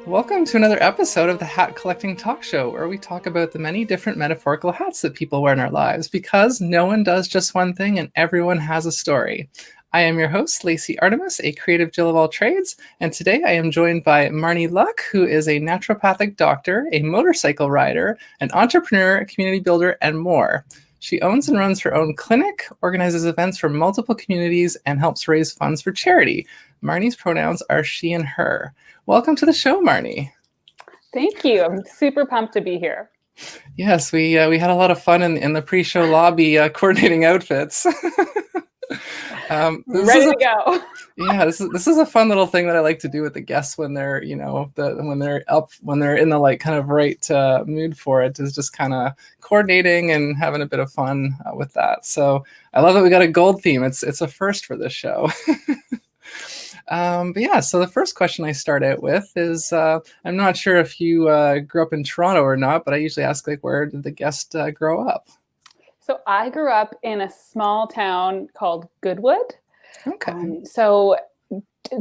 Welcome to another episode of the Hat Collecting Talk Show, where we talk about the many different metaphorical hats that people wear in our lives, because no one does just one thing and everyone has a story. I am your host, Lacey Artemis, a creative Jill of all trades, and today I am joined by Marnie Luck, who is a naturopathic doctor, a motorcycle rider, an entrepreneur, a community builder, and more. She owns and runs her own clinic, organizes events for multiple communities, and helps raise funds for charity. Marnie's pronouns are she and her. Welcome to the show, Marnie. Thank you. I'm super pumped to be here. Yes, we had a lot of fun in the pre-show lobby coordinating outfits. Ready to go. Yeah, this is a fun little thing that I like to do with the guests when they're, when they're in the like kind of right mood for it, is just kind of coordinating and having a bit of fun with that. So I love that we got a gold theme. It's a first for this show. But yeah, so the first question I start out with is, I'm not sure if you grew up in Toronto or not, but I usually ask, like, where did the guest grow up? So I grew up in a small town called Goodwood. Okay. So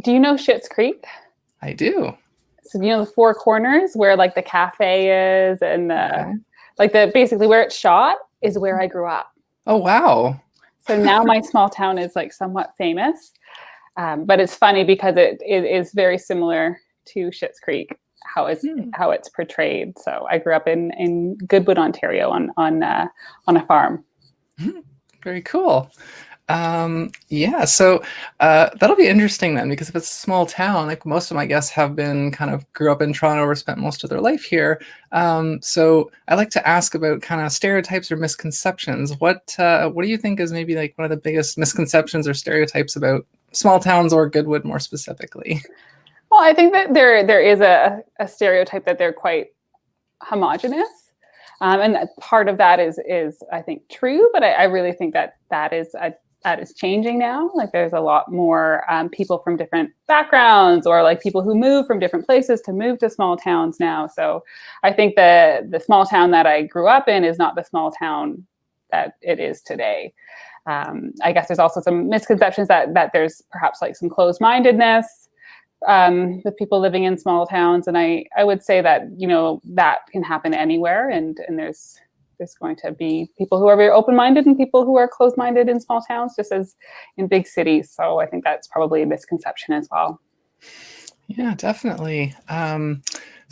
do you know Schitt's Creek? I do. So you know the Four Corners where like the cafe is and basically where it's shot is where I grew up. Oh, wow. So now my small town is like somewhat famous. But it's funny because it is very similar to Schitt's Creek, how it's portrayed. So I grew up in Goodwood, Ontario, on a farm. Very cool. Yeah, so that'll be interesting then, because if it's a small town, like most of my guests have been grew up in Toronto or spent most of their life here. So I like to ask about kind of stereotypes or misconceptions. What do you think is maybe like one of the biggest misconceptions or stereotypes about small towns or Goodwood more specifically? Well, I think that there is a stereotype that they're quite homogenous. And that part of that is I think true, but I really think that is changing now. Like there's a lot more people from different backgrounds, or like people who move from different places to move to small towns now. So I think the small town that I grew up in is not the small town that it is today. I guess there's also some misconceptions that there's perhaps like some closed-mindedness with people living in small towns. And I would say that, that can happen anywhere. And there's going to be people who are very open-minded and people who are closed-minded in small towns, just as in big cities. So I think that's probably a misconception as well. Yeah, definitely.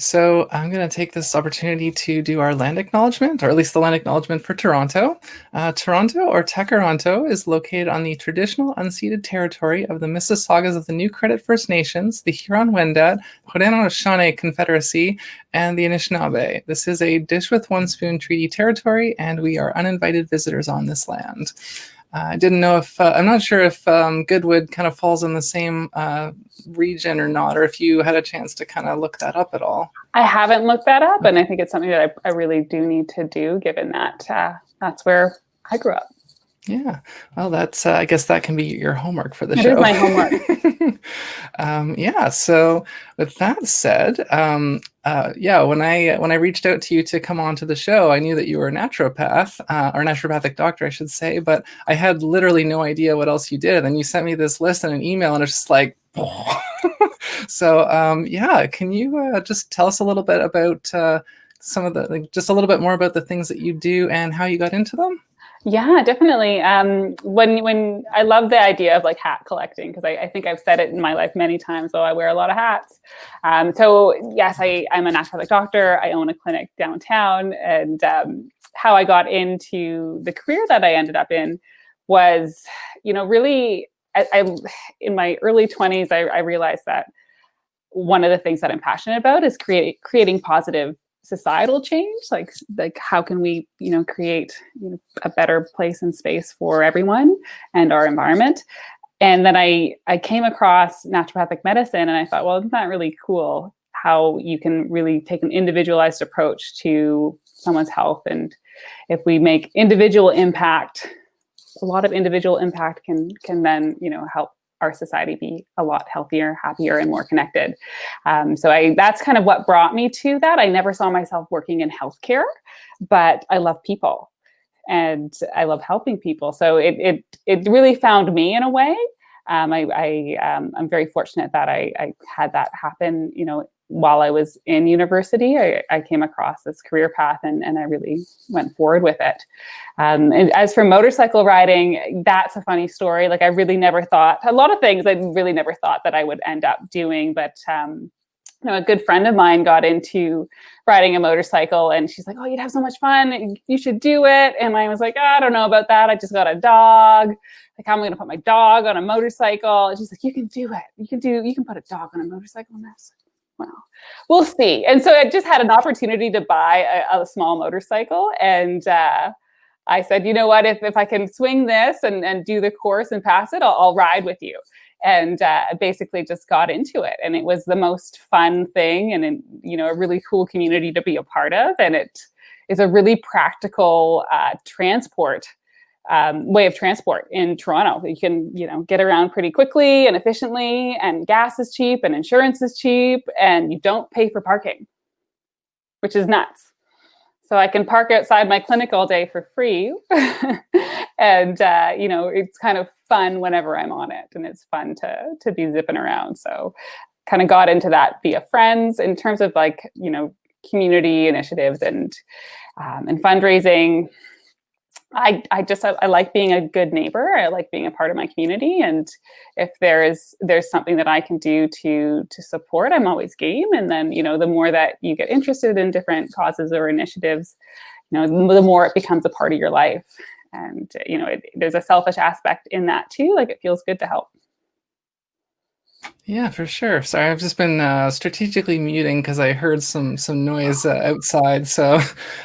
So I'm going to take this opportunity to do our land acknowledgement, or at least the land acknowledgement for Toronto. Toronto, or Tekaronto, is located on the traditional unceded territory of the Mississaugas of the New Credit First Nations, the Huron-Wendat, Haudenosaunee Confederacy, and the Anishinaabe. This is a dish with one spoon treaty territory, and we are uninvited visitors on this land. I didn't know if, I'm not sure if Goodwood kind of falls in the same region or not, or if you had a chance to kind of look that up at all. I haven't looked that up, and I think it's something that I really do need to do, given that that's where I grew up. Yeah, well, that's I guess that can be your homework for the show. It is my homework. Yeah. So with that said, when I reached out to you to come on to the show, I knew that you were a naturopath, or naturopathic doctor, I should say, but I had literally no idea what else you did. And then you sent me this list in an email, and it's just like, so can you just tell us a little bit about some of the, just a little bit more about the things that you do and how you got into them? Yeah, definitely. When I love the idea of like hat collecting, because I think I've said it in my life many times, though I wear a lot of hats. So yes, I'm a naturopathic doctor. I own a clinic downtown, and how I got into the career that I ended up in was, really, I in my early 20s, I realized that one of the things that I'm passionate about is creating positive societal change. Like how can we create a better place and space for everyone and our environment. And then I came across naturopathic medicine, and I thought, well, isn't that really cool how you can really take an individualized approach to someone's health? And if we make individual impact, a lot of individual impact can then help our society be a lot healthier, happier, and more connected. So that's kind of what brought me to that. I never saw myself working in healthcare, but I love people and I love helping people. So it really found me in a way. I'm very fortunate that I had that happen, while I was in university, I came across this career path, and I really went forward with it. And as for motorcycle riding, that's a funny story. Like, I really never thought, a lot of things I really never thought that I would end up doing, but a good friend of mine got into riding a motorcycle, and she's like, "Oh, you'd have so much fun. You should do it." And I was like, "I don't know about that. I just got a dog. Like, how am I going to put my dog on a motorcycle?" And she's like, "You can do it. You can put a dog on a motorcycle." And I was like, "Well, we'll see." And so I just had an opportunity to buy a small motorcycle. And I said, "You know what, if I can swing this and do the course and pass it, I'll ride with you." And basically just got into it. And it was the most fun thing, and a really cool community to be a part of. And it is a really practical way of transport in Toronto. You can, get around pretty quickly and efficiently, and gas is cheap and insurance is cheap, and you don't pay for parking, which is nuts. So I can park outside my clinic all day for free. And, it's kind of fun whenever I'm on it, and it's fun to be zipping around. So kind of got into that via friends. In terms of community initiatives and fundraising, I like being a good neighbor. I like being a part of my community. And if there's something that I can do to support, I'm always game. And then, the more that you get interested in different causes or initiatives, the more it becomes a part of your life. And, there's a selfish aspect in that too. Like, it feels good to help. Yeah, for sure. Sorry, I've just been strategically muting because I heard some noise outside. So,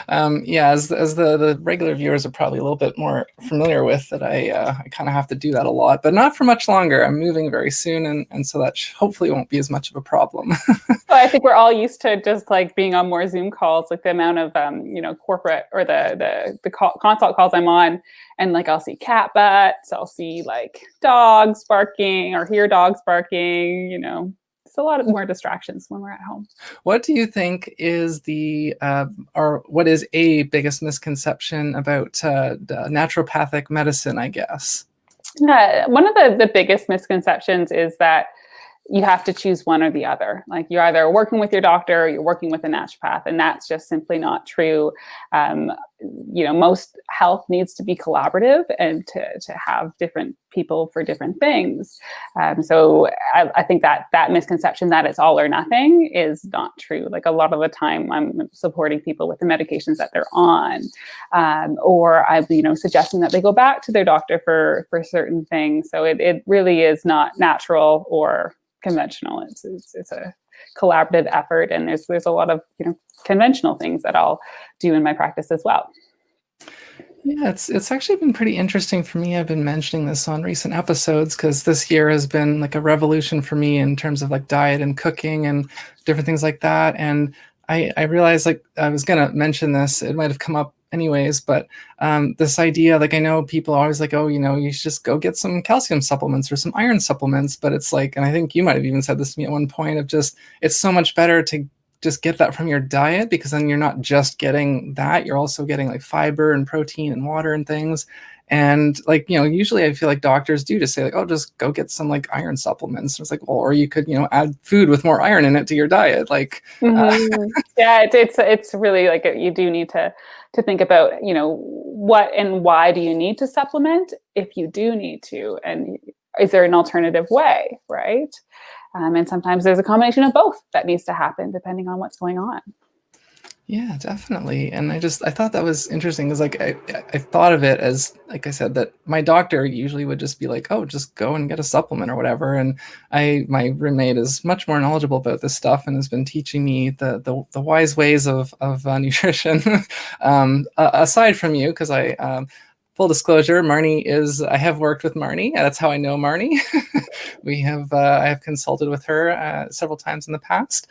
as the regular viewers are probably a little bit more familiar with that, I kind of have to do that a lot, but not for much longer. I'm moving very soon, and so that hopefully won't be as much of a problem. Well, I think we're all used to just like being on more Zoom calls, like the amount of corporate or the consult calls I'm on, and like I'll see cat butts, I'll see like dogs barking or hear dogs barking. It's a lot of more distractions when we're at home. What do you think is what is a biggest misconception about naturopathic medicine, I guess? One of the biggest misconceptions is that you have to choose one or the other. Like, you're either working with your doctor or you're working with a naturopath, and that's just simply not true. Most health needs to be collaborative, and to have different people for different things. So I think that misconception that it's all or nothing is not true. Like, a lot of the time I'm supporting people with the medications that they're on, or I'm, suggesting that they go back to their doctor for certain things. So it really is not natural or conventional. It's a collaborative effort, and there's a lot of conventional things that I'll do in my practice as well. Yeah, it's actually been pretty interesting for me. I've been mentioning this on recent episodes because this year has been like a revolution for me in terms of like diet and cooking and different things like that. And I realized, like, I was gonna mention this, it might have come up anyways, but this idea, like, I know people are always like, oh, you should just go get some calcium supplements or some iron supplements, but it's like, and I think you might have even said this to me at one point, of just, it's so much better to just get that from your diet, because then you're not just getting that, you're also getting like fiber and protein and water and things. And like, usually I feel like doctors do just say like, oh, just go get some like iron supplements. It's like, well, or you could, add food with more iron in it to your diet. Like, yeah, it's really like, you do need to think about, what and why do you need to supplement if you do need to, and is there an alternative way, right? And sometimes there's a combination of both that needs to happen depending on what's going on. Yeah, definitely. And I thought that was interesting, because like I thought of it as, like I said, that my doctor usually would just be like, oh, just go and get a supplement or whatever. And my roommate is much more knowledgeable about this stuff and has been teaching me the wise ways of nutrition. Aside from you, because full disclosure, I have worked with Marnie. That's how I know Marnie. I have consulted with her several times in the past.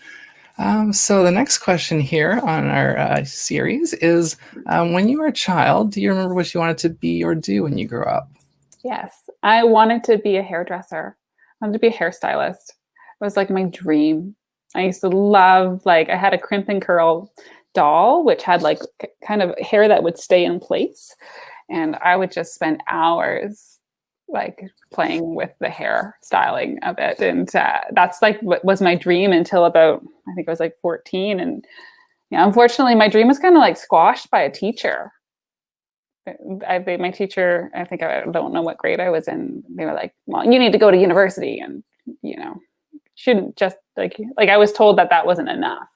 So the next question here on our series is, when you were a child, do you remember what you wanted to be or do when you grew up? Yes, I wanted to be a hairdresser. I wanted to be a hairstylist. It was like my dream. I used to love, like, I had a crimp and curl doll, which had like kind of hair that would stay in place. And I would just spend hours like playing with the hair styling of it. And that's like what was my dream until about, I think I was like 14. And yeah, unfortunately, my dream was kind of like squashed by a teacher. My teacher, I think, I don't know what grade I was in. They were like, well, you need to go to university, and, you know, shouldn't just like I was told that that wasn't enough.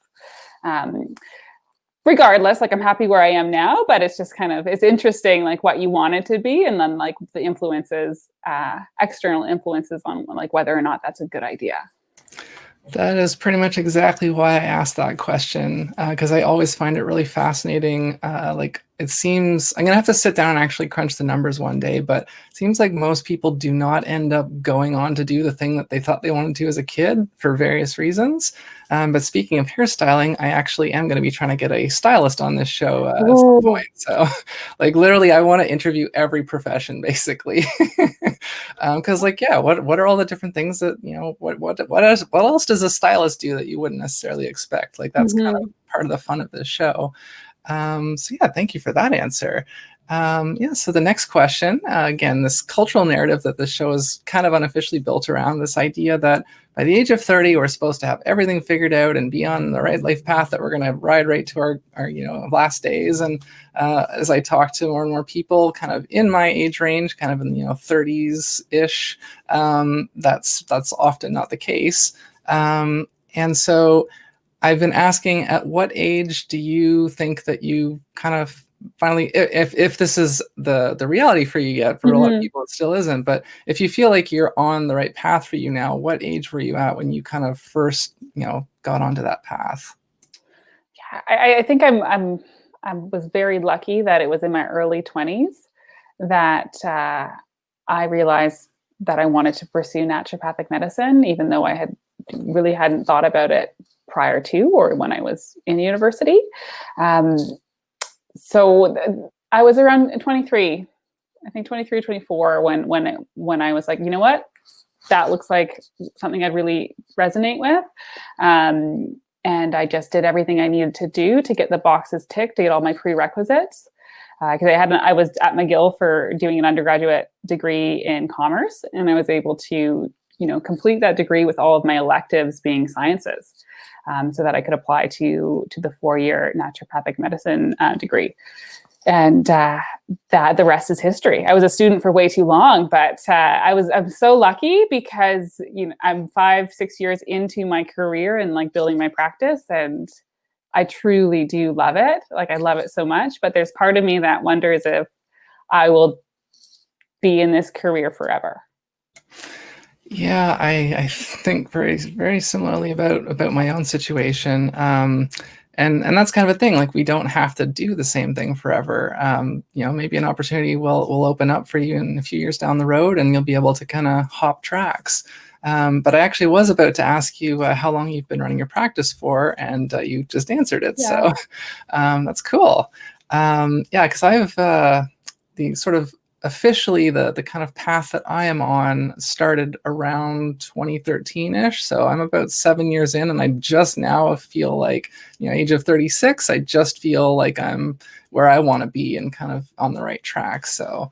Regardless, like I'm happy where I am now, but it's just kind of, it's interesting, like what you want it to be. And then like the influences, external influences on like whether or not that's a good idea. That is pretty much exactly why I asked that question, because I always find it really fascinating. Like it seems, I'm going to have to sit down and actually crunch the numbers one day, but it seems like most people do not end up going on to do the thing that they thought they wanted to as a kid for various reasons. But speaking of hairstyling, I actually am going to be trying to get a stylist on this show at some point. So like literally, I want to interview every profession basically. Because like, yeah, what are all the different things that, you know, what else does a stylist do that you wouldn't necessarily expect? Like that's kind of part of the fun of this show. So yeah, thank you for that answer. Yeah, so the next question, again, this cultural narrative that this show is kind of unofficially built around, this idea that by the age of 30, we're supposed to have everything figured out and be on the right life path, that we're going to ride right to our you know, last days. And as I talk to more and more people kind of in my age range, kind of in, you know, 30s-ish, that's often not the case. And so I've been asking, at what age do you think that you kind of finally, if this is the reality for you yet, for a lot of people it still isn't, but if you feel like you're on the right path for you now, what age were you at when you kind of first, you know, got onto that path? Yeah, I think I was very lucky that it was in my early 20s that I realized that I wanted to pursue naturopathic medicine, even though I really hadn't thought about it prior to or when I was in university. So I was around 23, I think 23, 24 when I was like, you know what, that looks like something I'd really resonate with. And I just did everything I needed to do to get the boxes ticked, to get all my prerequisites. Because I was at McGill for doing an undergraduate degree in commerce, and I was able to, you know, complete that degree with all of my electives being sciences, so that I could apply to the 4-year naturopathic medicine degree. And that the rest is history. I was a student for way too long, but I'm so lucky because, you know, I'm 5-6 years into my career and like building my practice, and I truly do love it. Like I love it so much, but there's part of me that wonders if I will be in this career forever. Yeah, I think very, very similarly about my own situation. And that's kind of a thing, like we don't have to do the same thing forever. You know, maybe an opportunity will open up for you in a few years down the road and you'll be able to kind of hop tracks. But I actually was about to ask you how long you've been running your practice for, and you just answered it. Yeah. So that's cool. Yeah, because I have the sort of officially the kind of path that I am on started around 2013-ish. So I'm about 7 years in, and I just now feel like, you know, age of 36, I just feel like I'm where I want to be and kind of on the right track. So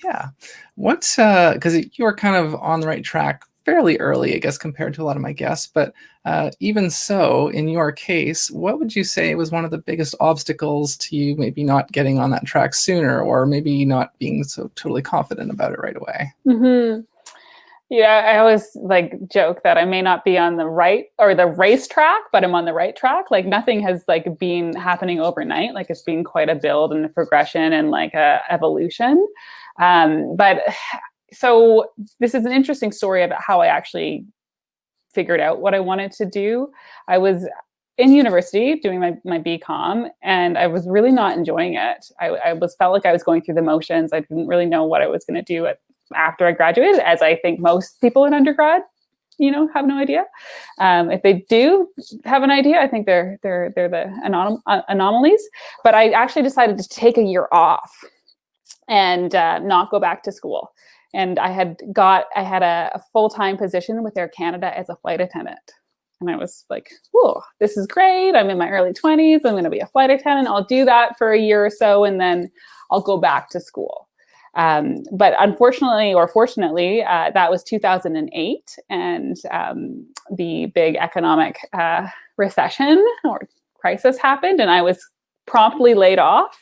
yeah, because you were kind of on the right track fairly early, I guess, compared to a lot of my guests. But even so, in your case, what would you say was one of the biggest obstacles to you maybe not getting on that track sooner, or maybe not being so totally confident about it right away? Mm-hmm. Yeah, I always like joke that I may not be on the right or the race track, but I'm on the right track. Like nothing has like been happening overnight. Like it's been quite a build and a progression and like a evolution. But so this is an interesting story about how I actually figured out what I wanted to do. I was in university doing my BCom, and I was really not enjoying it. I felt like I was going through the motions. I didn't really know what I was going to do after I graduated, as I think most people in undergrad, you know, have no idea. If they do have an idea, I think they're the anomalies. But I actually decided to take a year off and not go back to school. And I had a full-time position with Air Canada as a flight attendant. And I was like, whoa, this is great. I'm in my early 20s. I'm going to be a flight attendant. I'll do that for a year or so, and then I'll go back to school. But unfortunately, or fortunately, that was 2008, and the big economic recession or crisis happened, and I was promptly laid off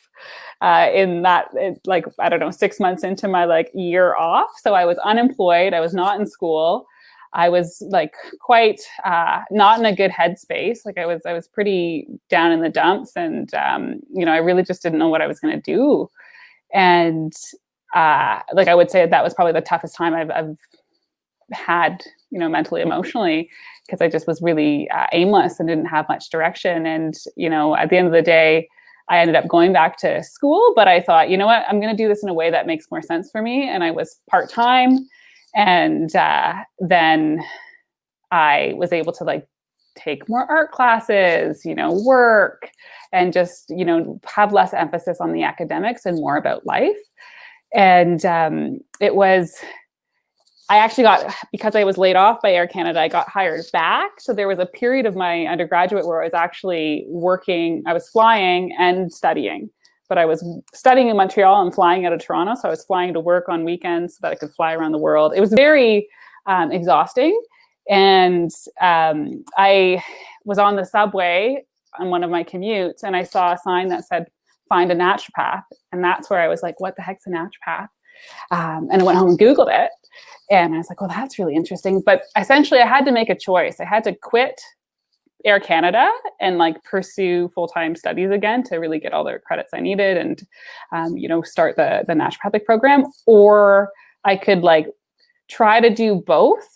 in that, like, I don't know, 6 months into my like year off. So I was unemployed. I was not in school. I was like quite not in a good headspace. Like I was pretty down in the dumps, and I really just didn't know what I was going to do. And like I would say that was probably the toughest time I've had, mentally, emotionally, because I just was really aimless and didn't have much direction. And at the end of the day, I ended up going back to school, but I thought, you know what, I'm going to do this in a way that makes more sense for me. And I was part-time. And then I was able to like take more art classes, work, and just, have less emphasis on the academics and more about life. And I actually because I was laid off by Air Canada, I got hired back. So there was a period of my undergraduate where I was actually working, I was flying and studying, but I was studying in Montreal and flying out of Toronto. So I was flying to work on weekends so that I could fly around the world. It was very exhausting. And I was on the subway on one of my commutes, and I saw a sign that said, "Find a naturopath." And that's where I was like, what the heck's a naturopath? And I went home and Googled it. And I was like, well, that's really interesting. But essentially I had to make a choice. I had to quit Air Canada and like pursue full-time studies again to really get all the credits I needed and, start the naturopathic program. Or I could like try to do both.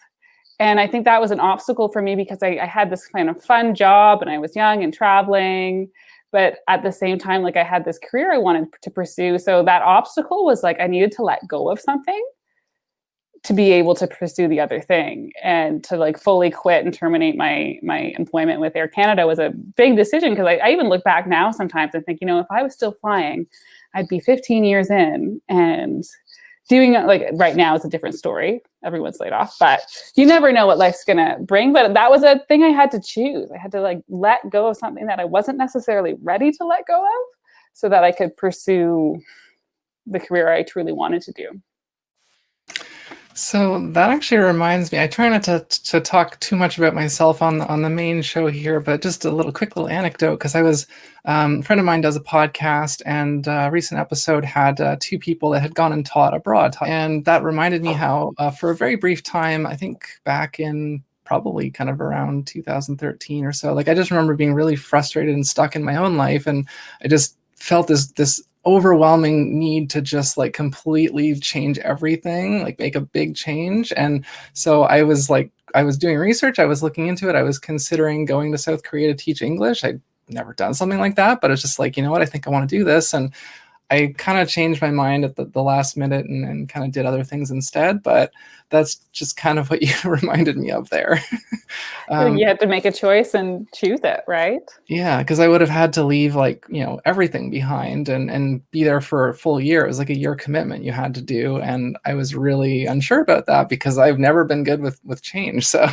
And I think that was an obstacle for me because I had this kind of fun job and I was young and traveling. But at the same time, like I had this career I wanted to pursue. So that obstacle was like, I needed to let go of something to be able to pursue the other thing, and to like fully quit and terminate my employment with Air Canada was a big decision. Because I even look back now sometimes and think, if I was still flying, I'd be 15 years in, and doing it like right now is a different story. Everyone's laid off, but you never know what life's going to bring. But that was a thing I had to choose. I had to like let go of something that I wasn't necessarily ready to let go of so that I could pursue the career I truly wanted to do. So that actually reminds me, I try not to talk too much about myself on the main show here, but just a quick little anecdote, because I was, a friend of mine does a podcast, and a recent episode had two people that had gone and taught abroad. And that reminded me how for a very brief time, I think back in probably kind of around 2013 or so, like I just remember being really frustrated and stuck in my own life. And I just felt this overwhelming need to just like completely change everything, like make a big change. And so I was doing research, I was looking into it, I was considering going to South Korea to teach English. I'd never done something like that, but it's just like, you know what, I think I want to do this. And I kind of changed my mind at the last minute and kind of did other things instead. But that's just kind of what you reminded me of there. You had to make a choice and choose it, right? Yeah, because I would have had to leave everything behind and be there for a full year. It was like a year commitment you had to do. And I was really unsure about that because I've never been good with change. So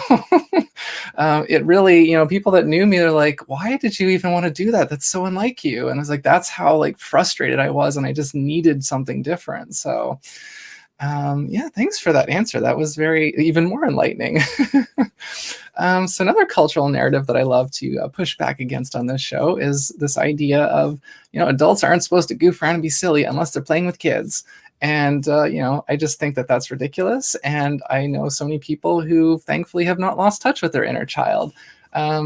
it really, people that knew me, they're like, why did you even want to do that? That's so unlike you. And I was like, that's how like frustrated I was. And I just needed something different. So yeah, thanks for that answer. That was even more enlightening. So another cultural narrative that I love to push back against on this show is this idea of, adults aren't supposed to goof around and be silly unless they're playing with kids. And, I just think that that's ridiculous. And I know so many people who thankfully have not lost touch with their inner child.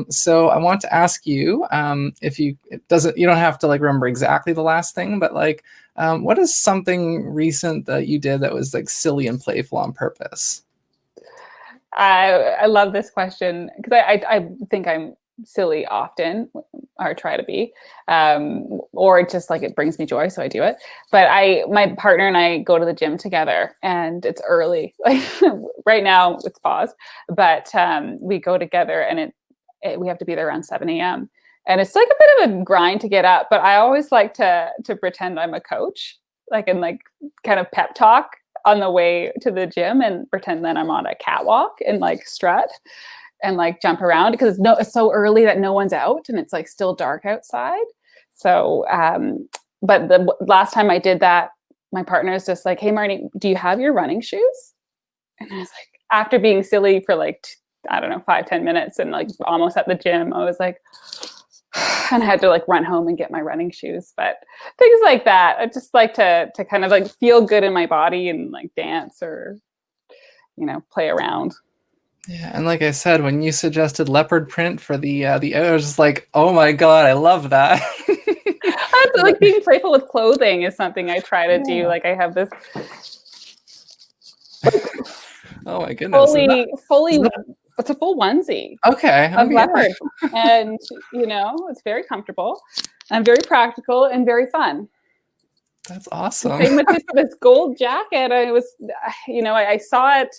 So I want to ask you, you don't have to like remember exactly the last thing, but like, what is something recent that you did that was like silly and playful on purpose? I love this question because I think I'm silly often, or try to be, or just like it brings me joy, so I do it. But my partner and I go to the gym together, and it's early. Like right now, it's paused, but we go together, and we have to be there around 7 a.m. And it's like a bit of a grind to get up. But I always like to pretend I'm a coach, like and like kind of pep talk on the way to the gym, and pretend that I'm on a catwalk and like strut and like jump around because it's so early that no one's out and it's like still dark outside. So, but the last time I did that my partner is just like, hey, Marnie, do you have your running shoes? And I was like, after being silly for like, I don't know, 5-10 minutes and like almost at the gym, I was like, and I had to like run home and get my running shoes. But things like that, I just like to kind of like feel good in my body and like dance or, you know, play around. Yeah, and like I said, when you suggested leopard print for I was just like, oh my God, I love that. Like being playful with clothing is something I try to do. Like I have this oh my goodness. it's a full onesie Okay. of Yeah. leopard. And, you know, it's very comfortable and very practical and very fun. That's awesome. Same with this gold jacket. I was, you know, I saw it.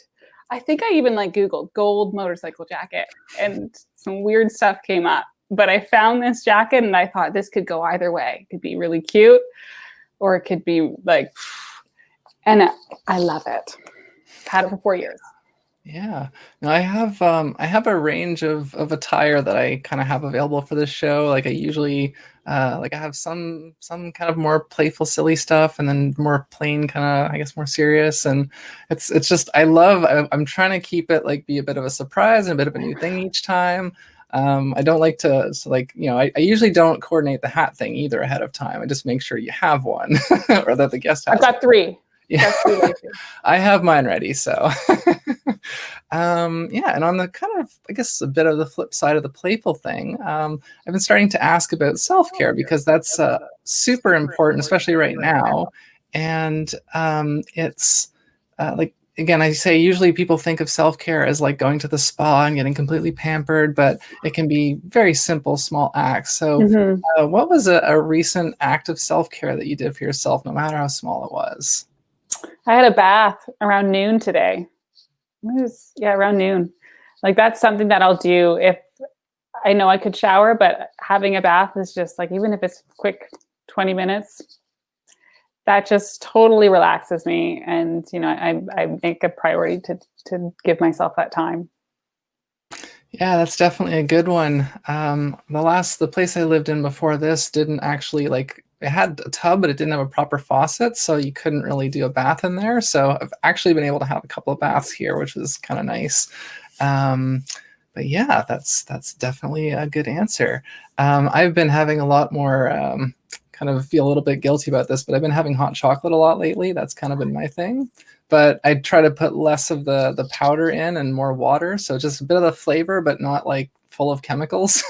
I think I even like Googled gold motorcycle jacket and some weird stuff came up. But I found this jacket and I thought this could go either way. It could be really cute or it could be like, and I love it. I've had it for 4 years. Yeah, no, I have a range of attire that I kind of have available for this show. Like I usually like I have some kind of more playful, silly stuff, and then more plain kind of, I guess, more serious. And it's just I'm trying to keep it like be a bit of a surprise and a bit of a new thing each time. I don't like to like, you know, I usually don't coordinate the hat thing either ahead of time. I just make sure you have one or that the guest has. I've got 3. Yeah, I have mine ready. So, yeah. And on the kind of, I guess, a bit of the flip side of the playful thing, I've been starting to ask about self-care because that's super important, especially right now. And it's like, again, I say usually people think of self-care as like going to the spa and getting completely pampered, but it can be very simple, small acts. So what was a recent act of self-care that you did for yourself, no matter how small it was? I had a bath around noon today. Around noon. Like that's something that I'll do if I know I could shower, but having a bath is just like, even if it's quick 20 minutes, that just totally relaxes me. And, you know, I make a priority to give myself that time. Yeah, that's definitely a good one. The place I lived in before this didn't actually it had a tub, but it didn't have a proper faucet, so you couldn't really do a bath in there. So I've actually been able to have a couple of baths here, which was kind of nice. But yeah, that's definitely a good answer. I've been having a lot more, kind of feel a little bit guilty about this, but I've been having hot chocolate a lot lately. That's kind of been my thing. But I try to put less of the powder in and more water. So just a bit of the flavor, but not like full of chemicals.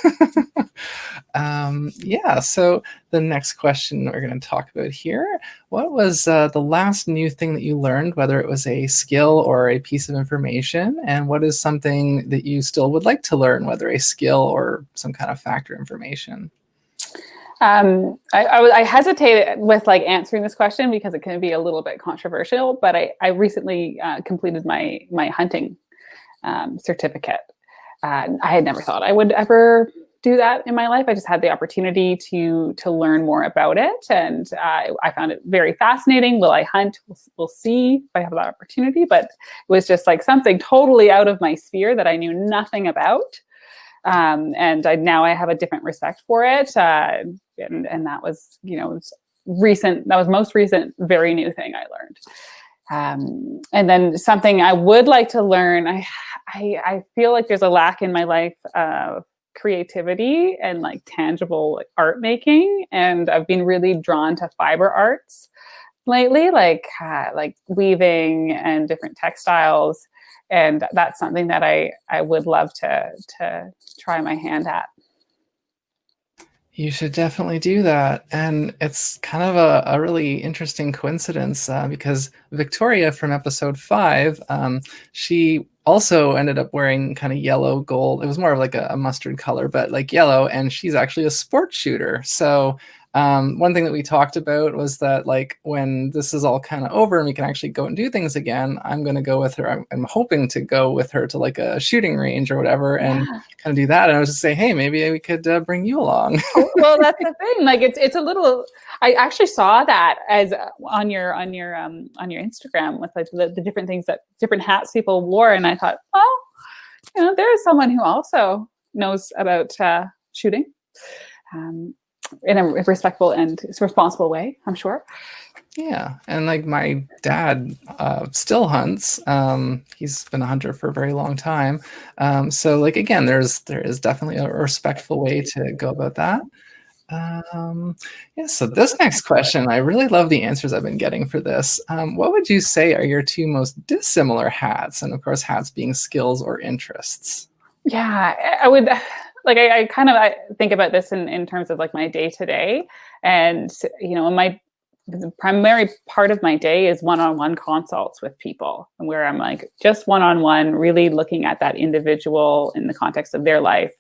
Yeah, so the next question we're going to talk about here, what was the last new thing that you learned, whether it was a skill or a piece of information, and what is something that you still would like to learn, whether a skill or some kind of fact or information? I hesitated with like answering this question because it can be a little bit controversial, but I recently completed my hunting certificate. I had never thought I would ever do that in my life. I just had the opportunity to learn more about it, and I found it very fascinating. Will I hunt? We'll see if I have that opportunity. But it was just like something totally out of my sphere that I knew nothing about, and now I have a different respect for it. And that was, you know, recent. That was most recent, very new thing I learned. And then something I would like to learn. I feel like there's a lack in my life of creativity and like tangible art making, and I've been really drawn to fiber arts lately, like weaving and different textiles, and that's something that I would love to try my hand at. You should definitely do that. And it's kind of a really interesting coincidence because Victoria from episode 5, she also ended up wearing kind of yellow gold. It was more of like a mustard color, but like yellow. And she's actually a sports shooter. So one thing that we talked about was that like when this is all kind of over and we can actually go and do things again, I'm going to go with her. I'm hoping to go with her to like a shooting range or whatever and kind of do that. And I was just saying, hey, maybe we could bring you along. Well, that's the thing. Like it's a little. I actually saw that as on your Instagram with like the different things that different hats people wore, and I thought, well, you know, there is someone who also knows about shooting. In a respectful and responsible way, I'm sure. Yeah, and like my dad still hunts. He's been a hunter for a very long time. So like again, there is definitely a respectful way to go about that. Um, yeah, so this next question, I really love the answers I've been getting for this. What would you say are your two most dissimilar hats? And of course, hats being skills or interests. Yeah, I would like I kind of I think about this in terms of like my day to day, and my the primary part of my day is one-on-one consults with people, and where I'm like just one-on-one, really looking at that individual in the context of their life,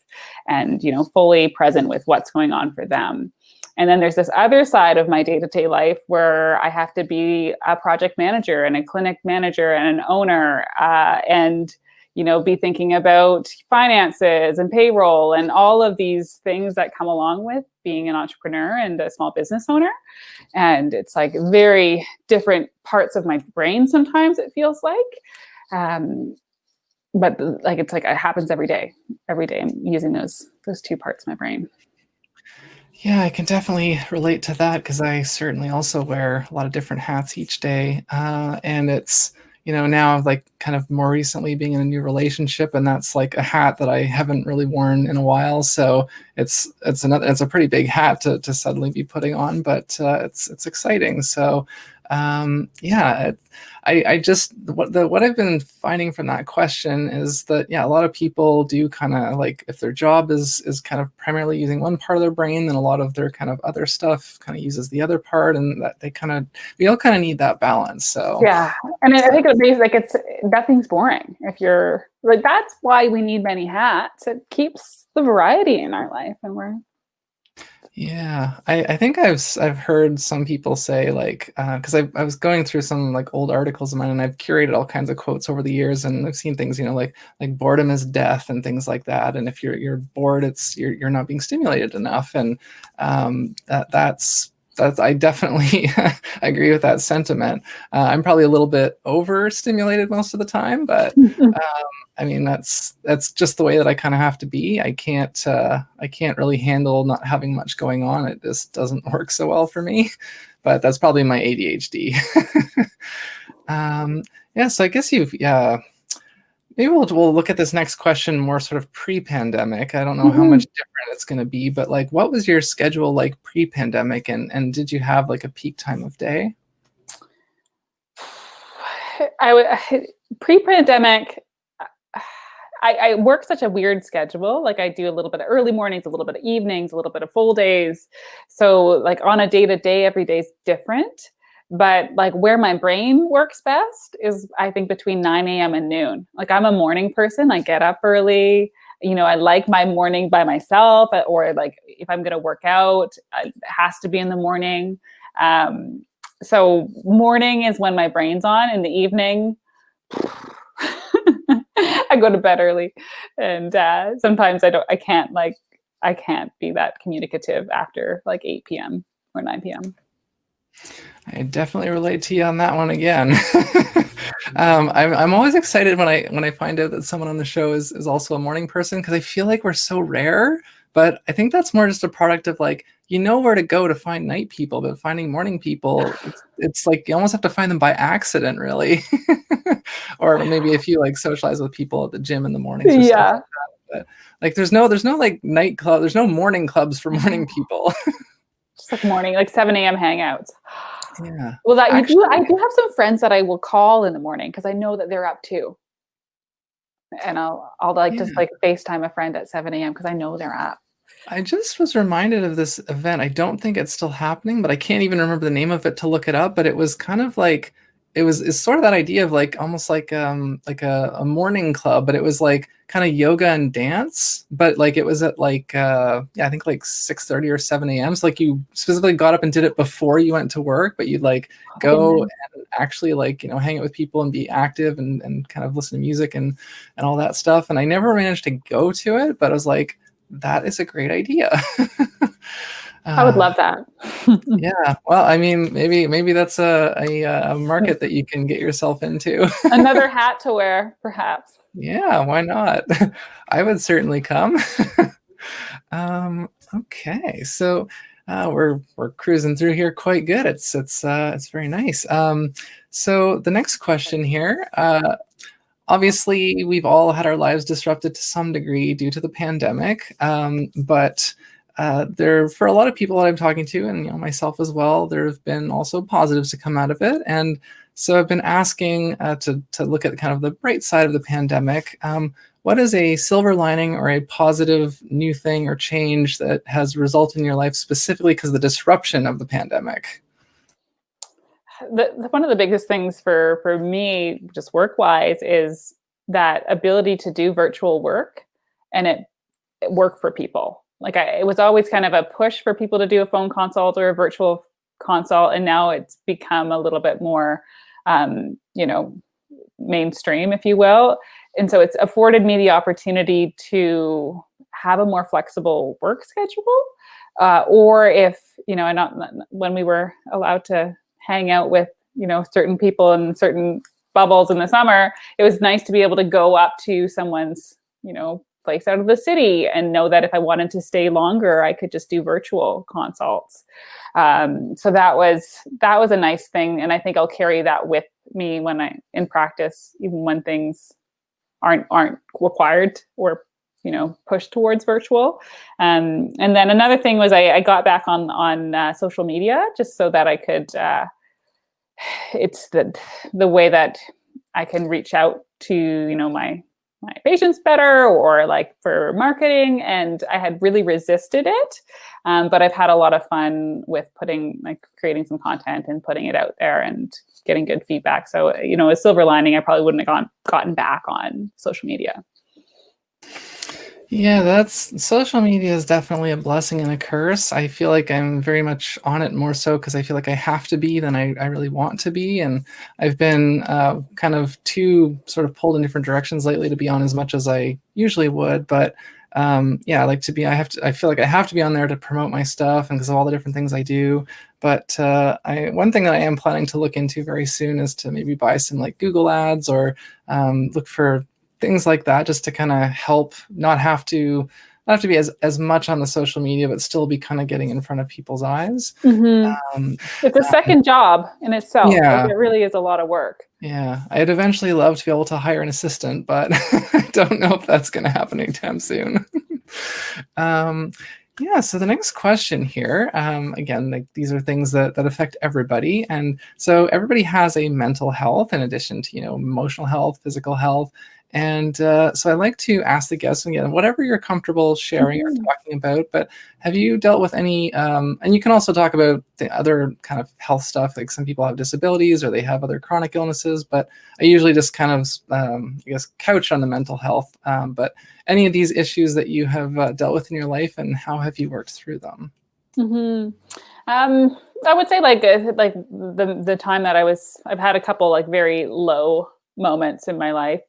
and fully present with what's going on for them. And then there's this other side of my day-to-day life where I have to be a project manager and a clinic manager and an owner, and be thinking about finances and payroll and all of these things that come along with being an entrepreneur and a small business owner. And it's like very different parts of my brain sometimes, it feels like. But like it's like it happens every day. Every day I'm using those two parts of my brain. Yeah, I can definitely relate to that because I certainly also wear a lot of different hats each day. And it's, now like kind of more recently being in a new relationship, and that's like a hat that I haven't really worn in a while. So it's a pretty big hat to suddenly be putting on, but it's exciting. So yeah, I just what I've been finding from that question is that yeah, a lot of people do kind of like if their job is kind of primarily using one part of their brain, then a lot of their kind of other stuff kind of uses the other part, and that we all kind of need that balance. So yeah, and I think it's like it's nothing's boring if you're like that's why we need many hats. It keeps the variety in our life, and we're yeah, I think I've heard some people say like because I was going through some like old articles of mine, and I've curated all kinds of quotes over the years, and I've seen things like boredom is death and things like that, and if you're bored, it's you're not being stimulated enough, and that's I definitely agree with that sentiment. I'm probably a little bit overstimulated most of the time, but I mean, that's just the way that I kind of have to be. I can't really handle not having much going on. It just doesn't work so well for me. But that's probably my ADHD. Yeah, so I guess yeah. Maybe we'll look at this next question more sort of pre-pandemic. I don't know how much different it's going to be, but like, what was your schedule like pre-pandemic, and did you have like a peak time of day? I would pre-pandemic. I work such a weird schedule. Like I do a little bit of early mornings, a little bit of evenings, a little bit of full days. So like on a day to day, every day is different. But like where my brain works best is I think between 9 a.m. and noon. Like I'm a morning person. I get up early. I like my morning by myself, or like if I'm going to work out, it has to be in the morning. So morning is when my brain's on. In the evening, I go to bed early, and sometimes I can't be that communicative after like 8 p.m. or 9 p.m. I definitely relate to you on that one again. I'm always excited when I find out that someone on the show is also a morning person, because I feel like we're so rare. But I think that's more just a product of like where to go to find night people, but finding morning people, it's like you almost have to find them by accident, really. Or maybe if you like socialize with people at the gym in the mornings or stuff like Yeah. that. But like there's no like night club, there's no morning clubs for morning people. Just like morning, like 7 a.m. hangouts. Yeah. Well, I do Actually, have some friends that I will call in the morning because I know that they're up too. And I'll like just yeah. like FaceTime a friend at 7 a.m. because I know they're up. I just was reminded of this event. I don't think it's still happening, but I can't even remember the name of it to look it up. But it was kind of like it's sort of that idea of like almost like a morning club, but it was like kind of yoga and dance, but like it was at like yeah, I think like 6:30 or 7 a.m. So like you specifically got up and did it before you went to work, but you'd like go and actually like hang out with people and be active and kind of listen to music and all that stuff. And I never managed to go to it, but I was like, that is a great idea. I would love that. Yeah, well, I mean, maybe that's a market that you can get yourself into. Another hat to wear, perhaps. Yeah, why not? I would certainly come. Okay, so We're cruising through here quite good. It's very nice. So the next question here. Obviously, we've all had our lives disrupted to some degree due to the pandemic, but there, for a lot of people that I'm talking to, and myself as well, there have been also positives to come out of it. And so I've been asking to look at kind of the bright side of the pandemic. What is a silver lining or a positive new thing or change that has resulted in your life specifically because of the disruption of the pandemic? One of the biggest things for me, just work wise, is that ability to do virtual work and it work for people. Like it was always kind of a push for people to do a phone consult or a virtual consult, and now it's become a little bit more, mainstream, if you will. And so it's afforded me the opportunity to have a more flexible work schedule, or if and not when we were allowed to hang out with certain people in certain bubbles in the summer, it was nice to be able to go up to someone's place out of the city and know that if I wanted to stay longer, I could just do virtual consults. So that was a nice thing, and I think I'll carry that with me when I in practice, even when things aren't required or pushed towards virtual. And then another thing was I got back on social media just so that I could. It's the way that I can reach out to my patients better, or like for marketing. And I had really resisted it, but I've had a lot of fun with creating some content and putting it out there and getting good feedback. So a silver lining, I probably wouldn't have gotten back on social media. Yeah, social media is definitely a blessing and a curse. I feel like I'm very much on it more so because I feel like I have to be than I really want to be. And I've been kind of too sort of pulled in different directions lately to be on as much as I usually would. But yeah, I like to be, I feel like I have to be on there to promote my stuff and because of all the different things I do. But one thing that I am planning to look into very soon is to maybe buy some like Google ads or look for things like that, just to kind of help not have to be as much on the social media, but still be kind of getting in front of people's eyes. Mm-hmm. It's a second job in itself. Yeah. Like it really is a lot of work. Yeah. I'd eventually love to be able to hire an assistant, but I don't know if that's going to happen anytime soon. Yeah, so the next question here, again, like these are things that affect everybody. And so everybody has a mental health in addition to, emotional health, physical health. And so I like to ask the guests, again, whatever you're comfortable sharing or talking about, but have you dealt with any, and you can also talk about the other kind of health stuff, like some people have disabilities or they have other chronic illnesses, but I usually just kind of, I guess, couch on the mental health. But any of these issues that you have dealt with in your life, and how have you worked through them? Mm-hmm. I would say like the time that I've had a couple like very low moments in my life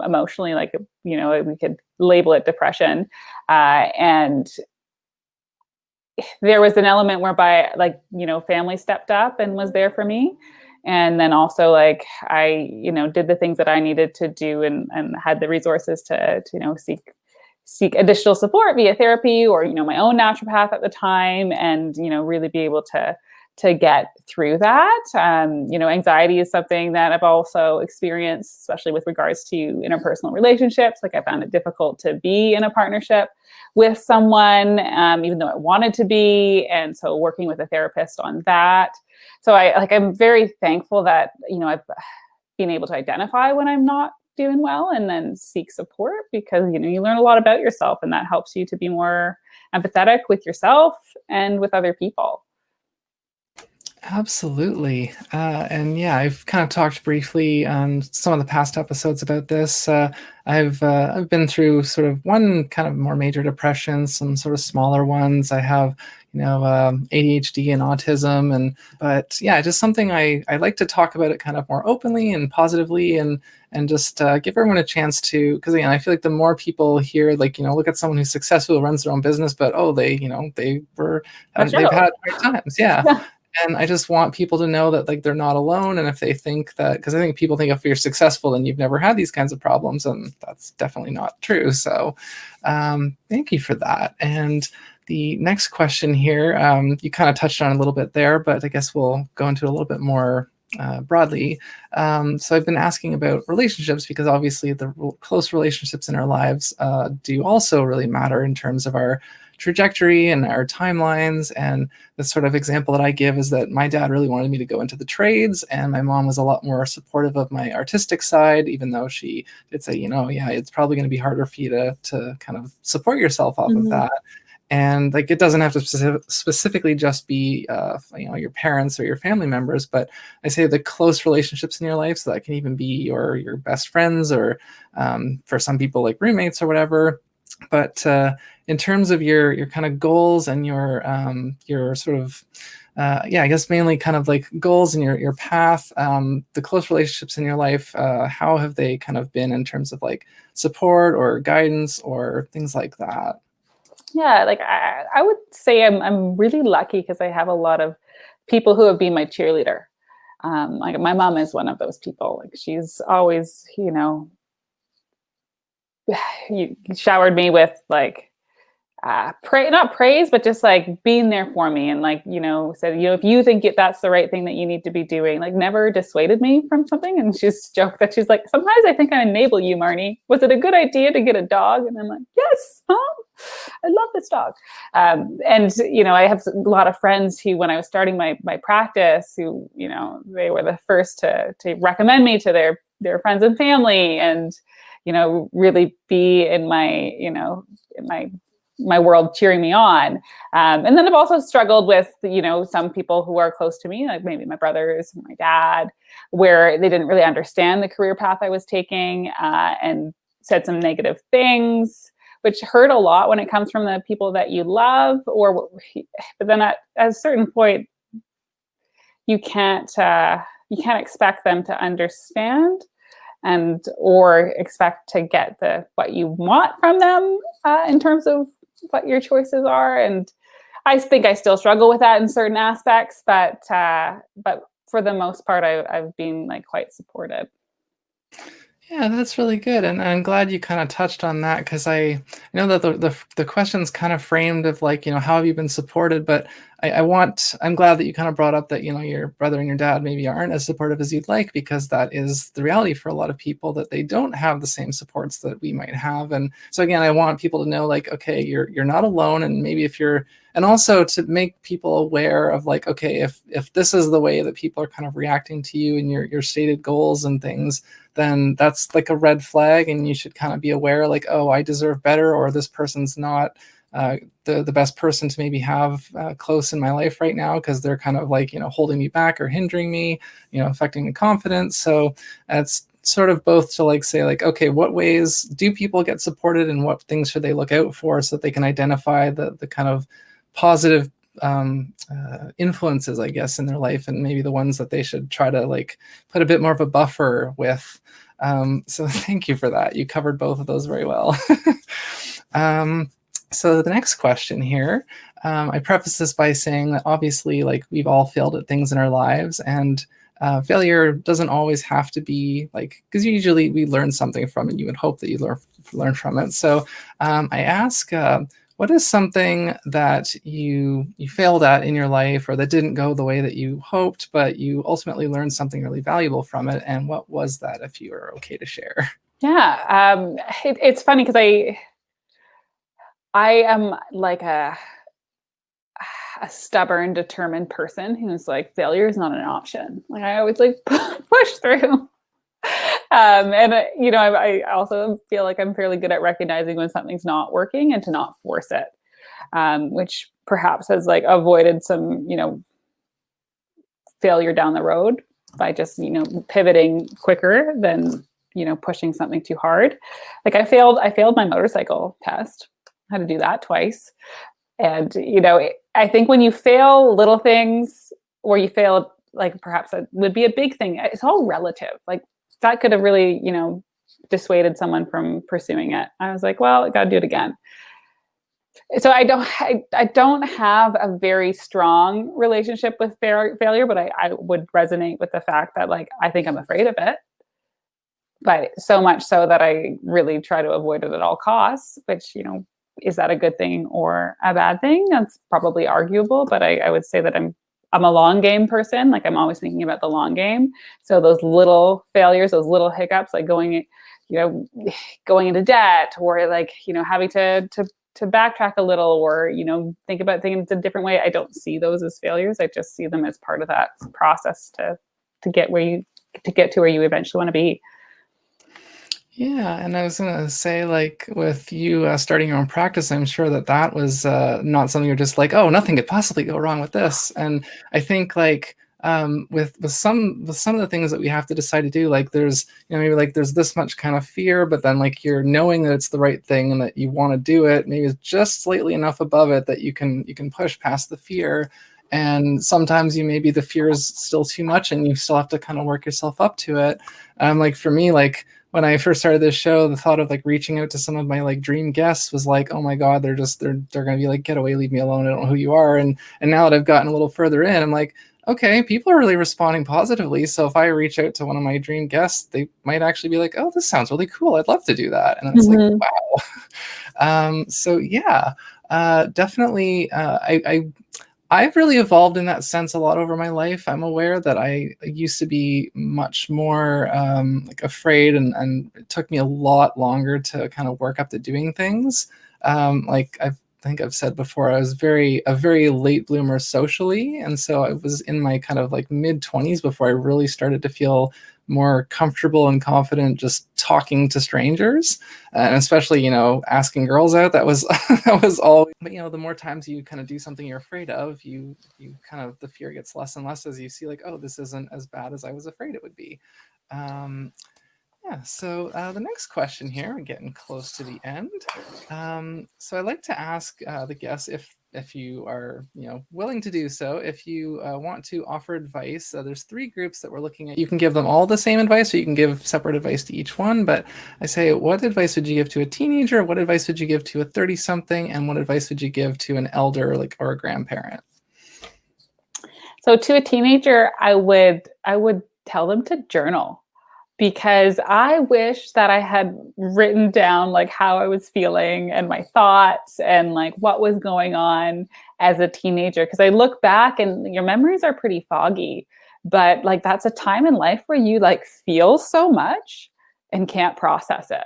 emotionally, like we could label it depression, and there was an element whereby family stepped up and was there for me, and then also like I did the things that I needed to do and had the resources to seek additional support via therapy or my own naturopath at the time, and really be able to get through that. Anxiety is something that I've also experienced, especially with regards to interpersonal relationships. Like I found it difficult to be in a partnership with someone, even though I wanted to be. And so working with a therapist on that. So I'm very thankful that, I've been able to identify when I'm not doing well and then seek support, because, you learn a lot about yourself, and that helps you to be more empathetic with yourself and with other people. Absolutely. And yeah, I've kind of talked briefly on some of the past episodes about this. I've been through sort of one kind of more major depression, some sort of smaller ones. I have, ADHD and autism, but yeah, just something I like to talk about it kind of more openly and positively, and just give everyone a chance to, because again, I feel like the more people hear, like, look at someone who's successful, runs their own business, but they've had hard times. Yeah. And I just want people to know that like they're not alone. And if they think that, because I think people think if you're successful, then you've never had these kinds of problems, and that's definitely not true. So thank you for that. And The next question here, you kind of touched on a little bit there, but I guess we'll go into it a little bit more broadly. So I've been asking about relationships because obviously the close relationships in our lives do also really matter in terms of our trajectory and our timelines. And the sort of example that I give is that my dad really wanted me to go into the trades, and my mom was a lot more supportive of my artistic side, even though she did say, yeah, it's probably going to be harder for you to kind of support yourself off of that. And like, it doesn't have to specifically just be, your parents or your family members, but I say the close relationships in your life. So that can even be your best friends, or for some people like roommates or whatever. But in terms of your kind of goals and your sort of, I guess mainly kind of like goals and your path, the close relationships in your life, how have they kind of been in terms of like support or guidance or things like that? Yeah, like I would say I'm really lucky because I have a lot of people who have been my cheerleader. Like my mom is one of those people. Like she's always, you showered me with like not praise, but just like being there for me, and like said, if you think that's the right thing that you need to be doing, like never dissuaded me from something. And she's joked that she's like, sometimes I think I enable you, Marnie. Was it a good idea to get a dog? And I'm like, yes, Mom, I love this dog. And I have a lot of friends who, when I was starting my practice, who they were the first to recommend me to their friends and family, and really be in my my world, cheering me on. And then I've also struggled with, some people who are close to me, like maybe my brothers, my dad, where they didn't really understand the career path I was taking, and said some negative things, which hurt a lot when it comes from the people that you love. But then at a certain point, you can't expect them to understand or expect to get what you want from them, in terms of what your choices are. And I think I still struggle with that in certain aspects, but for the most part, I've been like quite supported. Yeah, that's really good, and I'm glad you kind of touched on that, because I know that the question's kind of framed of like, how have you been supported, but I'm glad that you kind of brought up that your brother and your dad maybe aren't as supportive as you'd like, because that is the reality for a lot of people, that they don't have the same supports that we might have. And so again, I want people to know, like, okay, you're not alone, and maybe and also to make people aware of like, okay, if this is the way that people are kind of reacting to you and your stated goals and things, then that's like a red flag, and you should kind of be aware, like, oh, I deserve better, or this person's not the best person to maybe have close in my life right now, because they're kind of like holding me back or hindering me, affecting my confidence. So it's sort of both to like say like, okay, what ways do people get supported, and what things should they look out for, so that they can identify the kind of positive influences, I guess, in their life, and maybe the ones that they should try to like put a bit more of a buffer with. So thank you for that. You covered both of those very well. So the next question here, I preface this by saying that obviously, like, we've all failed at things in our lives, and failure doesn't always have to be like, because usually we learn something from it. You would hope that you learn from it. So I ask, what is something that you failed at in your life, or that didn't go the way that you hoped, but you ultimately learned something really valuable from it? And what was that, if you are okay to share? Yeah, it's funny because I am like a stubborn, determined person who's like, failure is not an option. Like I always like push through. And I also feel like I'm fairly good at recognizing when something's not working and to not force it, which perhaps has like avoided some, failure down the road by just, pivoting quicker than, pushing something too hard. Like I failed my motorcycle test. I had to do that twice. And, I think when you fail little things, or you fail, like perhaps it would be a big thing, it's all relative. Like that could have really, dissuaded someone from pursuing it. I was like, well, I got to do it again. So I don't have a very strong relationship with failure, but I would resonate with the fact that like, I think I'm afraid of it, but so much so that I really try to avoid it at all costs, which, is that a good thing or a bad thing? That's probably arguable, but I would say that I'm a long game person. Like I'm always thinking about the long game. So those little failures, those little hiccups, like going into debt, or like, having to backtrack a little, or, think about things a different way. I don't see those as failures. I just see them as part of that process to get to where you eventually want to be. Yeah, and I was gonna say, like, with you starting your own practice, I'm sure that was not something you're just like, oh, nothing could possibly go wrong with this. And I think, like, with some of the things that we have to decide to do, like, there's maybe like there's this much kind of fear, but then like you're knowing that it's the right thing and that you want to do it. Maybe it's just slightly enough above it that you can push past the fear. And sometimes maybe the fear is still too much, and you still have to kind of work yourself up to it. Like for me, like, when I first started this show, the thought of like reaching out to some of my like dream guests was like, oh my God, they're gonna be like, get away, leave me alone, I don't know who you are. And now that I've gotten a little further in, I'm like, okay, people are really responding positively. So if I reach out to one of my dream guests, they might actually be like, oh, this sounds really cool, I'd love to do that. And it's like, wow. So yeah, definitely. I've really evolved in that sense a lot over my life. I'm aware that I used to be much more like afraid, and it took me a lot longer to kind of work up to doing things. Like I think I've said before, I was a very late bloomer socially, and so I was in my kind of like mid-20s before I really started to feel more comfortable and confident just talking to strangers, and especially asking girls out. That was that was all. But the more times you kind of do something you're afraid of, you kind of, the fear gets less and less as you see like, oh, this isn't as bad as I was afraid it would be. Yeah, so the next question here, we're getting close to the end. So I'd like to ask the guests, if you are willing to do so, if you want to offer advice. There's 3 groups that we're looking at. You can give them all the same advice, or you can give separate advice to each one. But I say, what advice would you give to a teenager? What advice would you give to a 30-something? And what advice would you give to an elder, or a grandparent? So to a teenager, I would tell them to journal, because I wish that I had written down like how I was feeling and my thoughts and like what was going on as a teenager. Because I look back and your memories are pretty foggy, but like that's a time in life where you like feel so much and can't process it.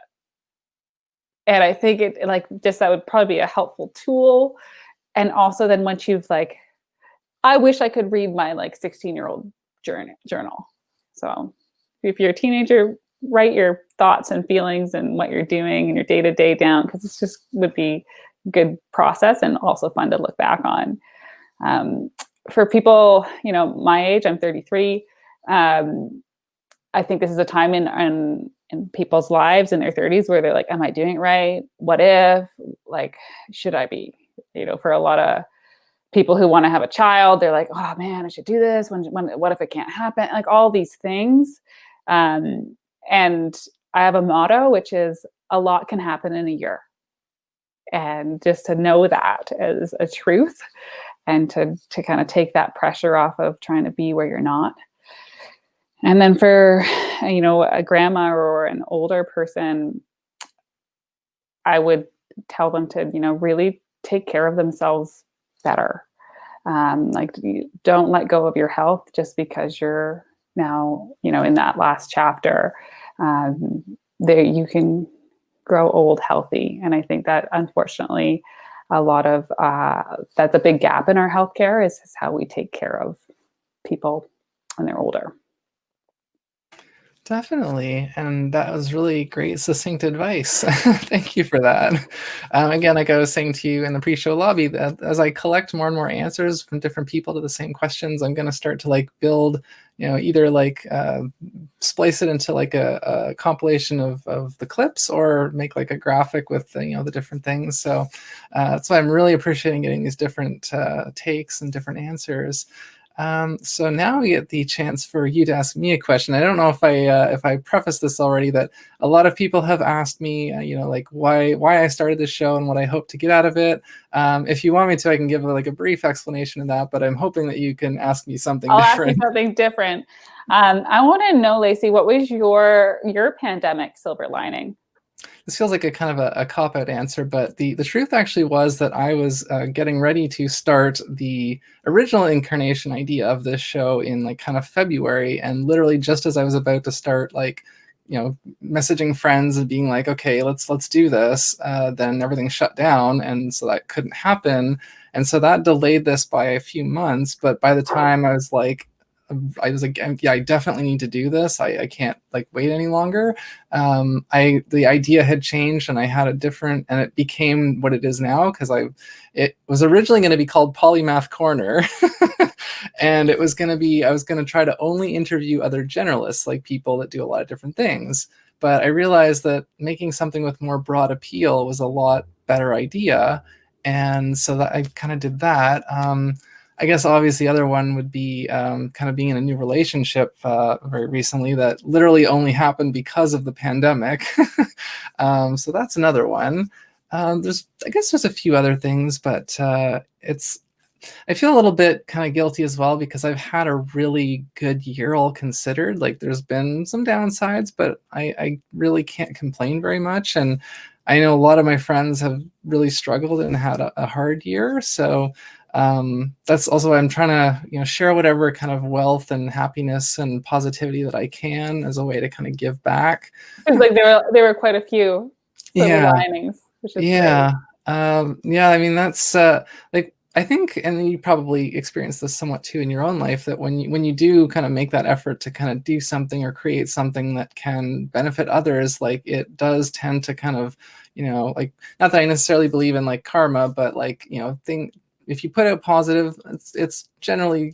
And I think it like just that would probably be a helpful tool. And also then once you've like, I wish I could read my like 16-year-old journal. So if you're a teenager, write your thoughts and feelings and what you're doing and your day-to-day down, because it's just would be a good process and also fun to look back on. For people, my age, I'm 33. I think this is a time in people's lives in their 30s where they're like, am I doing it right? What if? Like, should I be? For a lot of people who want to have a child, they're like, oh man, I should do this. What if it can't happen? Like all these things. And I have a motto, which is a lot can happen in a year. And just to know that as a truth, and to kind of take that pressure off of trying to be where you're not. And then for, a grandma or an older person, I would tell them to, really take care of themselves better. Like, don't let go of your health just because you're now, in that last chapter. There you can grow old healthy. And I think that unfortunately, a lot of that's a big gap in our healthcare is how we take care of people when they're older. Definitely. And that was really great, succinct advice. Thank you for that. Again, like I was saying to you in the pre-show lobby, that as I collect more and more answers from different people to the same questions, I'm going to start to like build, either like splice it into like a compilation of the clips, or make like a graphic with the different things. So that's why I'm really appreciating getting these different takes and different answers. So now we get the chance for you to ask me a question. I don't know if I prefaced this already, that a lot of people have asked me, like why I started this show and what I hope to get out of it. If you want me to, I can give like a brief explanation of that, but I'm hoping that you can ask me something different. I'll ask you something different. I want to know, Lacey, what was your pandemic silver lining? this feels like a kind of a cop-out answer, but the truth actually was that I was getting ready to start the original incarnation idea of this show in like kind of February, and literally just as I was about to start like, messaging friends and being like, okay, let's do this, then everything shut down, and so that couldn't happen, and so that delayed this by a few months. But by the time I was like, yeah, I definitely need to do this. I can't like wait any longer. The idea had changed, and I had a different, and it became what it is now, because it was originally going to be called Polymath Corner. And I was going to try to only interview other generalists, like people that do a lot of different things. But I realized that making something with more broad appeal was a lot better idea. And so that I kind of did that. I guess obviously the other one would be kind of being in a new relationship very recently that literally only happened because of the pandemic. So that's another one. I guess there's a few other things, but I feel a little bit kind of guilty as well, because I've had a really good year all considered. Like there's been some downsides, but I really can't complain very much. And I know a lot of my friends have really struggled and had a hard year. So that's also why I'm trying to, share whatever kind of wealth and happiness and positivity that I can as a way to kind of give back. It's like there were quite a few silver linings, which is great. I mean, that's like, I think, and you probably experience this somewhat too in your own life, that when you do kind of make that effort to kind of do something or create something that can benefit others, like it does tend to kind of, like, not that I necessarily believe in like karma, but like, if you put out positive, it's generally,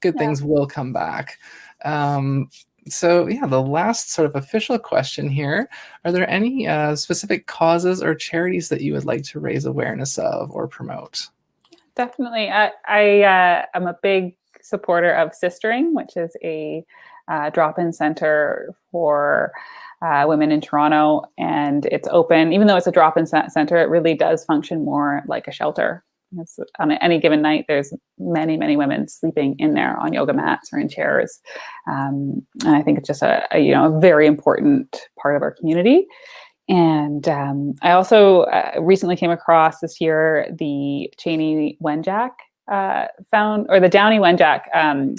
good things will come back. So yeah, the last sort of official question here: are there any specific causes or charities that you would like to raise awareness of or promote? Definitely. I am a big supporter of Sistering, which is a drop-in center for women in Toronto. And it's open, even though it's a drop-in center, it really does function more like a shelter. On any given night, there's many, many women sleeping in there on yoga mats or in chairs. And I think it's just a very important part of our community. And I also recently came across this year the Cheney Wenjack the Downey Wenjack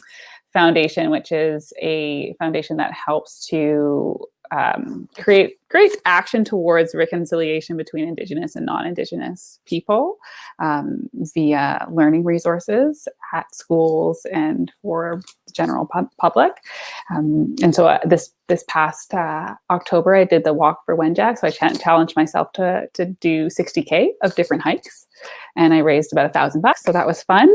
Foundation, which is a foundation that helps to create action towards reconciliation between Indigenous and non-Indigenous people via learning resources at schools and for the general public. And so this past October, I did the Walk for Wenjack. So I challenged myself to do 60K of different hikes, and I raised about $1,000. So that was fun.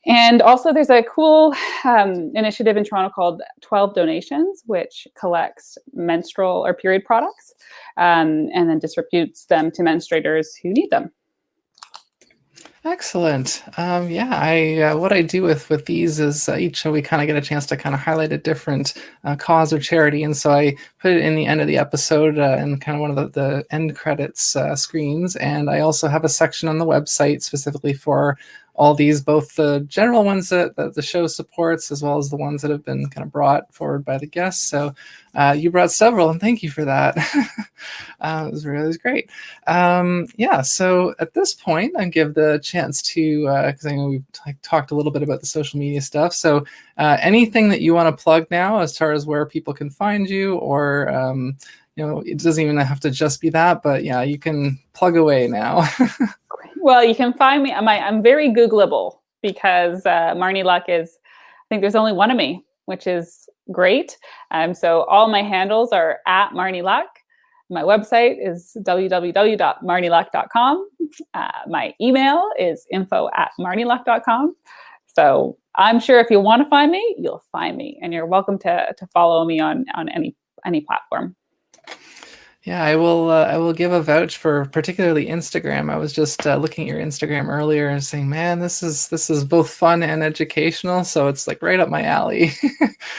And also there's a cool initiative in Toronto called 12 Donations, which collects menstrual or period products and then distributes them to menstruators who need them. Excellent. What I do with these is each show we kind of get a chance to kind of highlight a different cause or charity, and so I put it in the end of the episode in kind of one of the end credits screens, and I also have a section on the website specifically for all these, both the general ones that the show supports, as well as the ones that have been kind of brought forward by the guests. So you brought several, and thank you for that. It was great. So at this point, I give the chance to, because I know we've talked a little bit about the social media stuff. So anything that you want to plug now as far as where people can find you, or it doesn't even have to just be that, but yeah, you can plug away now. Well, you can find me. I'm very Googleable because Marnie Luck is, I think there's only one of me, which is great. So all my handles are at Marnie Luck. My website is www.marnieluck.com. My email is info@marnieluck.com. So I'm sure if you want to find me, you'll find me, and you're welcome to follow me on any platform. Yeah, I will give a vouch for particularly Instagram. I was just looking at your Instagram earlier and saying, man, this is both fun and educational. So it's like right up my alley.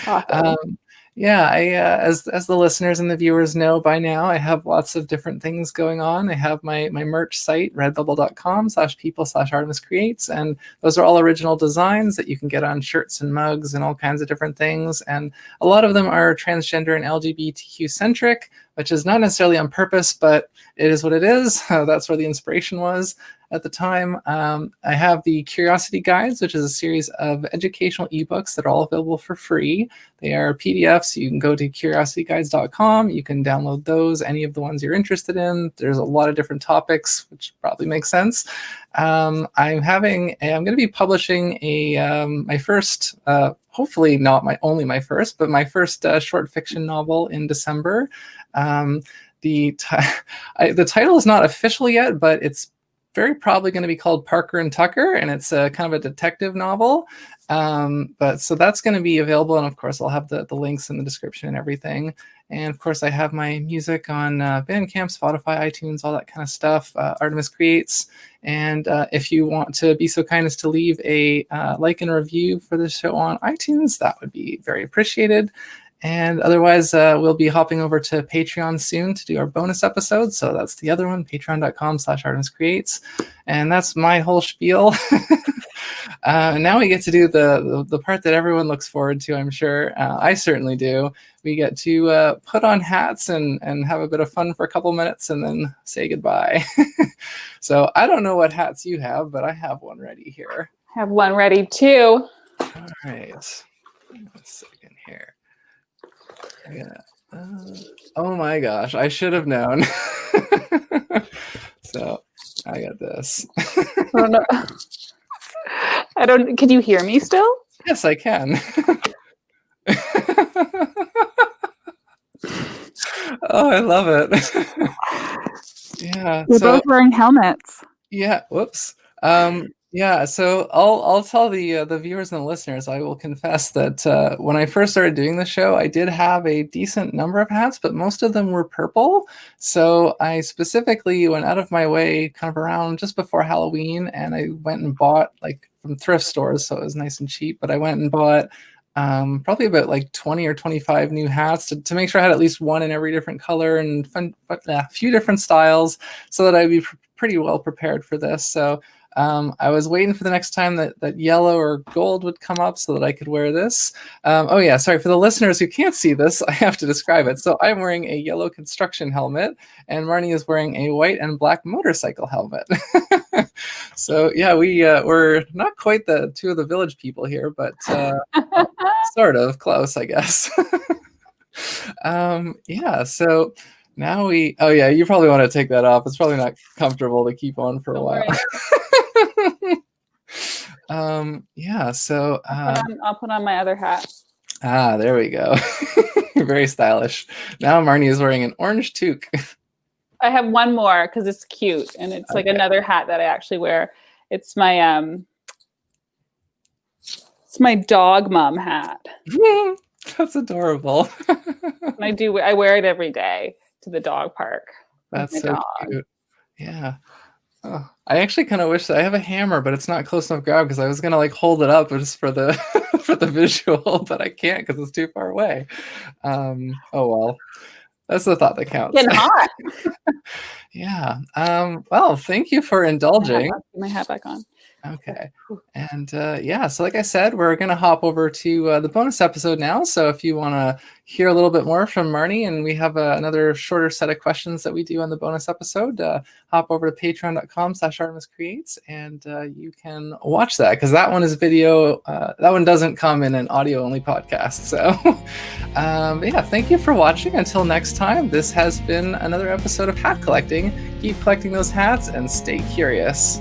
Awesome. As the listeners and the viewers know by now, I have lots of different things going on. I have my merch site, redbubble.com/people/artemiscreates, and those are all original designs that you can get on shirts and mugs and all kinds of different things. And a lot of them are transgender and LGBTQ centric, which is not necessarily on purpose, but it is what it is. That's where the inspiration was at the time. I have the Curiosity Guides, which is a series of educational ebooks that are all available for free. They are PDFs. You can go to curiosityguides.com. You can download those, any of the ones you're interested in. There's a lot of different topics, which probably makes sense. I'm going to be publishing my first, hopefully not my first, but my first short fiction novel in December. The title is not official yet, but it's very probably going to be called Parker and Tucker, and it's a kind of a detective novel. So that's going to be available, and of course I'll have the links in the description and everything. And of course I have my music on Bandcamp, Spotify, iTunes, all that kind of stuff. Artemis Creates. And if you want to be so kind as to leave a like and review for this show on iTunes, that would be very appreciated. And otherwise, we'll be hopping over to Patreon soon to do our bonus episode. So that's the other one, patreon.com/ArtemisCreates. And that's my whole spiel. Now we get to do the part that everyone looks forward to, I'm sure. I certainly do. We get to put on hats and have a bit of fun for a couple minutes and then say goodbye. So I don't know what hats you have, but I have one ready here. I have one ready too. All right. 1 second here. Oh my gosh, I should have known. So I got this. Oh, no. Can you hear me still? Yes, I can. Oh, I love it. Yeah. We're both wearing helmets. Yeah. Whoops. Yeah, so I'll tell the viewers and the listeners, I will confess that when I first started doing the show, I did have a decent number of hats, but most of them were purple. So I specifically went out of my way kind of around just before Halloween, and I went and bought, like, from thrift stores, so it was nice and cheap, but I went and bought probably about like 20 or 25 new hats to make sure I had at least one in every different color and a few different styles so that I'd be pretty well prepared for this. So I was waiting for the next time that yellow or gold would come up so that I could wear this. Oh yeah, sorry, for the listeners who can't see this, I have to describe it. So I'm wearing a yellow construction helmet, and Marnie is wearing a white and black motorcycle helmet. So yeah, we're not quite the two of the village people here, but sort of close, I guess. Yeah, so now oh yeah, you probably want to take that off. It's probably not comfortable to keep on for a while. Yeah, so I'll put on my other hat. There we go. Very stylish. Now Marnie is wearing an orange toque. I have one more because it's cute, and it's like another hat that I actually wear. It's my dog mom hat. That's adorable. I wear it every day to the dog park. That's so cute. Yeah. Oh, I actually kind of wish that I have a hammer, but it's not close enough grab because I was gonna like hold it up just for the for the visual, but I can't because it's too far away. Oh well. That's the thought that counts. Getting hot. Yeah. Well, thank you for indulging. Put my hat back on. Okay. And yeah, so like I said, we're going to hop over to the bonus episode now. So if you want to hear a little bit more from Marnie, and we have another shorter set of questions that we do on the bonus episode, hop over to patreon.com/ArtemisCreates, and you can watch that because that one is video. That one doesn't come in an audio only podcast. So yeah, thank you for watching. Until next time, this has been another episode of Hat Collecting. Keep collecting those hats and stay curious.